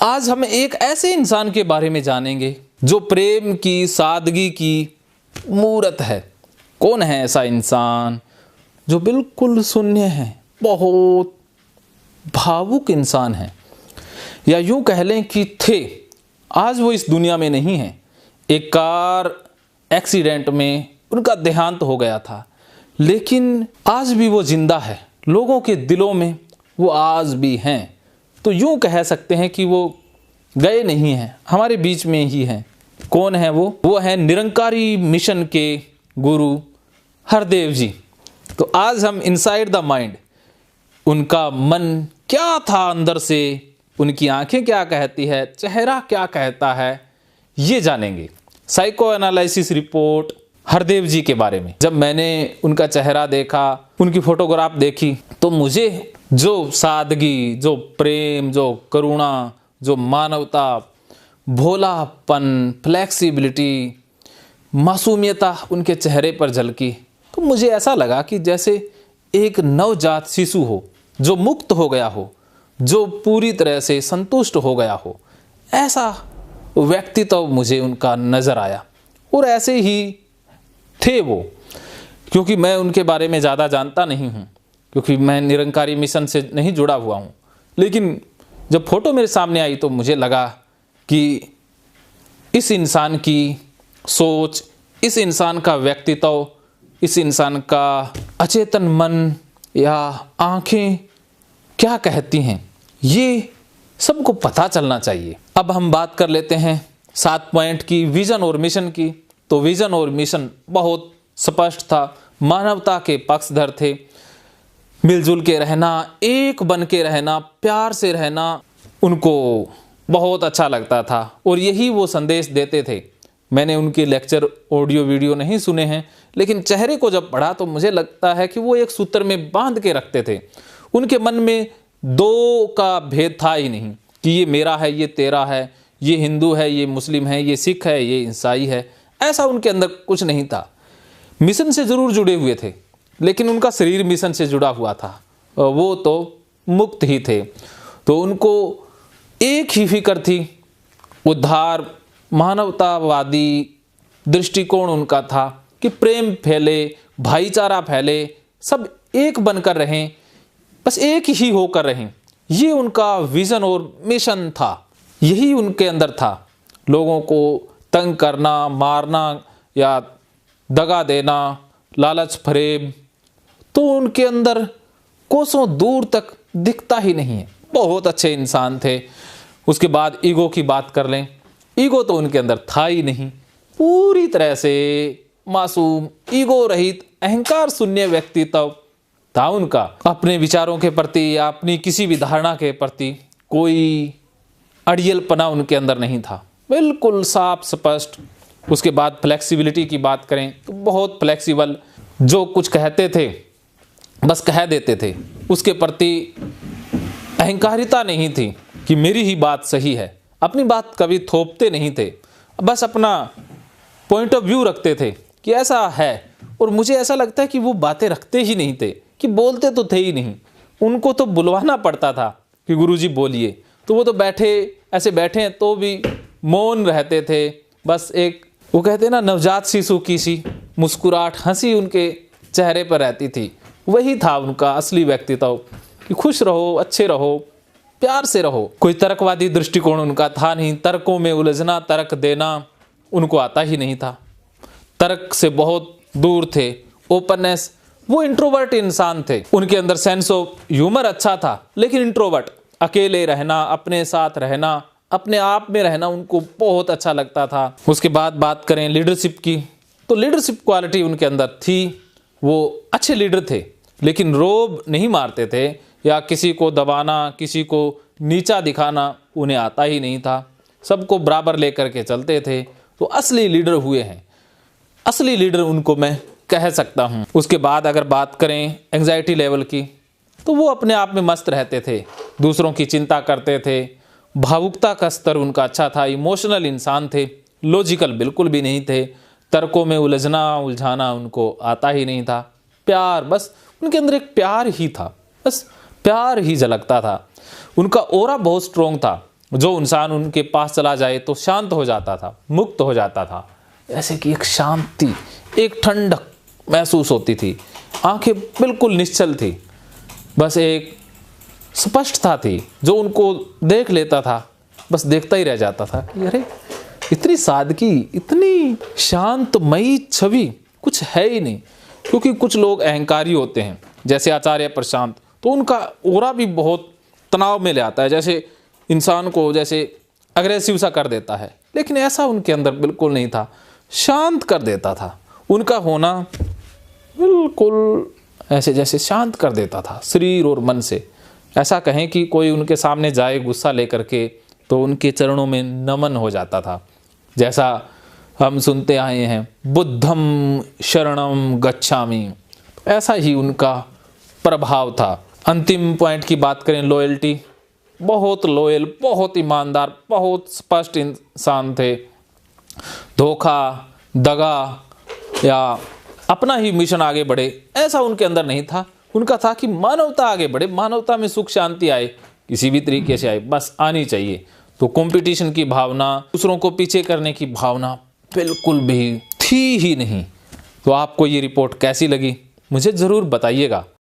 आज हम एक ऐसे इंसान के बारे में जानेंगे जो प्रेम की सादगी की मूरत है। कौन है ऐसा इंसान जो बिल्कुल शून्य है, बहुत भावुक इंसान है, या यूं कह लें कि थे। आज वो इस दुनिया में नहीं है। एक कार एक्सीडेंट में उनका देहांत हो गया था, लेकिन आज भी वो जिंदा है। लोगों के दिलों में वो आज भी हैं। तो यूं कह सकते हैं कि वो गए नहीं हैं, हमारे बीच में ही हैं। कौन है वो? वो है निरंकारी मिशन के गुरु हरदेव जी। तो आज हम इनसाइड द माइंड, उनका मन क्या था अंदर से, उनकी आंखें क्या कहती है, चेहरा क्या कहता है, ये जानेंगे। साइको एनालिसिस रिपोर्ट हरदेव जी के बारे में। जब मैंने उनका चेहरा देखा, उनकी फोटोग्राफ देखी, तो मुझे जो सादगी, जो प्रेम, जो करुणा, जो मानवता, भोलापन, फ्लेक्सिबिलिटी, मासूमियता उनके चेहरे पर झलकी, तो मुझे ऐसा लगा कि जैसे एक नवजात शिशु हो जो मुक्त हो गया हो, जो पूरी तरह से संतुष्ट हो गया हो। ऐसा व्यक्तित्व तो मुझे उनका नज़र आया। और ऐसे ही थे वो, क्योंकि मैं उनके बारे में ज़्यादा जानता नहीं हूँ, क्योंकि मैं निरंकारी मिशन से नहीं जुड़ा हुआ हूँ। लेकिन जब फोटो मेरे सामने आई तो मुझे लगा कि इस इंसान की सोच, इस इंसान का व्यक्तित्व, इस इंसान का अचेतन मन या आंखें क्या कहती हैं, ये सबको पता चलना चाहिए। अब हम बात कर लेते हैं 7 पॉइंट की, विजन और मिशन की। तो विजन और मिशन बहुत स्पष्ट था। मानवता के पक्षधर थे। मिलजुल के रहना, एक बन के रहना, प्यार से रहना उनको बहुत अच्छा लगता था, और यही वो संदेश देते थे। मैंने उनके लेक्चर ऑडियो वीडियो नहीं सुने हैं, लेकिन चेहरे को जब पढ़ा तो मुझे लगता है कि वो एक सूत्र में बांध के रखते थे। उनके मन में दो का भेद था ही नहीं कि ये मेरा है, ये तेरा है, ये हिंदू है, ये मुस्लिम है, ये सिख है, ये ईसाई है। ऐसा उनके अंदर कुछ नहीं था। मिशन से जरूर जुड़े हुए थे, लेकिन उनका शरीर मिशन से जुड़ा हुआ था। वो तो मुक्त ही थे। तो उनको एक ही फिक्र थी, उद्धार, मानवतावादी दृष्टिकोण उनका था कि प्रेम फैले, भाईचारा फैले, सब एक बनकर रहें, बस एक ही होकर रहें। ये उनका विजन और मिशन था। यही उनके अंदर था। लोगों को तंग करना, मारना या दगा देना, लालच फरेब तो उनके अंदर कोसों दूर तक दिखता ही नहीं है। बहुत अच्छे इंसान थे। उसके बाद ईगो की बात कर लें, ईगो तो उनके अंदर था ही नहीं। पूरी तरह से मासूम, ईगो रहित, अहंकार शून्य व्यक्तित्व था उनका। अपने विचारों के प्रति या अपनी किसी भी धारणा के प्रति कोई अड़ियलपना उनके अंदर नहीं था, बिल्कुल साफ स्पष्ट। उसके बाद फ्लेक्सिबिलिटी की बात करें तो बहुत फ्लेक्सिबल, जो कुछ कहते थे बस कह देते थे। उसके प्रति अहंकारिता नहीं थी कि मेरी ही बात सही है। अपनी बात कभी थोपते नहीं थे, बस अपना पॉइंट ऑफ व्यू रखते थे कि ऐसा है। और मुझे ऐसा लगता है कि वो बातें रखते ही नहीं थे, कि बोलते तो थे ही नहीं। उनको तो बुलवाना पड़ता था कि गुरुजी बोलिए, तो वो तो ऐसे बैठे हैं तो भी मौन रहते थे। बस एक वो कहते हैं ना, नवजात शिशु की सी मुस्कुराहट, हंसी उनके चेहरे पर रहती थी। वही था उनका असली व्यक्तित्व कि खुश रहो, अच्छे रहो, प्यार से रहो। कोई तर्कवादी दृष्टिकोण उनका था नहीं। तर्कों में उलझना, तर्क देना उनको आता ही नहीं था। तर्क से बहुत दूर थे। ओपननेस, वो इंट्रोवर्ट इंसान थे। उनके अंदर सेंस ऑफ ह्यूमर अच्छा था, लेकिन इंट्रोवर्ट, अकेले रहना, अपने साथ रहना, अपने आप में रहना उनको बहुत अच्छा लगता था। उसके बाद बात करें लीडरशिप की, तो लीडरशिप क्वालिटी उनके अंदर थी। वो अच्छे लीडर थे, लेकिन रोब नहीं मारते थे या किसी को दबाना, किसी को नीचा दिखाना उन्हें आता ही नहीं था। सबको बराबर लेकर के चलते थे। तो असली लीडर हुए हैं। असली लीडर उनको मैं कह सकता हूँ। उसके बाद अगर बात करें एंग्जाइटी लेवल की, तो वो अपने आप में मस्त रहते थे, दूसरों की चिंता करते थे। भावुकता का स्तर उनका अच्छा था। इमोशनल इंसान थे, लॉजिकल बिल्कुल भी नहीं थे। तर्कों में उलझाना उनको आता ही नहीं था। प्यार, बस उनके अंदर एक प्यार ही था, बस प्यार ही झलकता था। उनका ऑरा बहुत स्ट्रोंग था। जो इंसान उनके पास चला जाए तो शांत हो जाता था, मुक्त हो जाता था। ऐसे कि एक शांति, एक ठंडक महसूस होती थी। आंखें बिल्कुल निश्चल थी, बस एक स्पष्टता थी। जो उनको देख लेता था बस देखता ही रह जाता था कि अरे इतनी सादगी, इतनी शांतमयी छवि कुछ है ही नहीं। क्योंकि कुछ लोग अहंकारी होते हैं, जैसे आचार्य प्रशांत, तो उनका ऑरा भी बहुत तनाव में ले आता है, जैसे इंसान को जैसे अग्रेसिव सा कर देता है। लेकिन ऐसा उनके अंदर बिल्कुल नहीं था, शांत कर देता था। उनका होना बिल्कुल ऐसे जैसे शांत कर देता था शरीर और मन से। ऐसा कहें कि कोई उनके सामने जाए गुस्सा लेकर के तो उनके चरणों में नमन हो जाता था। जैसा हम सुनते आए हैं, बुद्धम शरणम गच्छामि, ऐसा ही उनका प्रभाव था। अंतिम पॉइंट की बात करें, लॉयल्टी, बहुत लॉयल, बहुत ईमानदार, बहुत स्पष्ट इंसान थे। धोखा, दगा या अपना ही मिशन आगे बढ़े, ऐसा उनके अंदर नहीं था। उनका था कि मानवता आगे बढ़े, मानवता में सुख शांति आए, किसी भी तरीके से आए, बस आनी चाहिए। तो कंपटीशन की भावना, दूसरों को पीछे करने की भावना बिल्कुल भी थी ही नहीं। तो आपको ये रिपोर्ट कैसी लगी मुझे ज़रूर बताइएगा।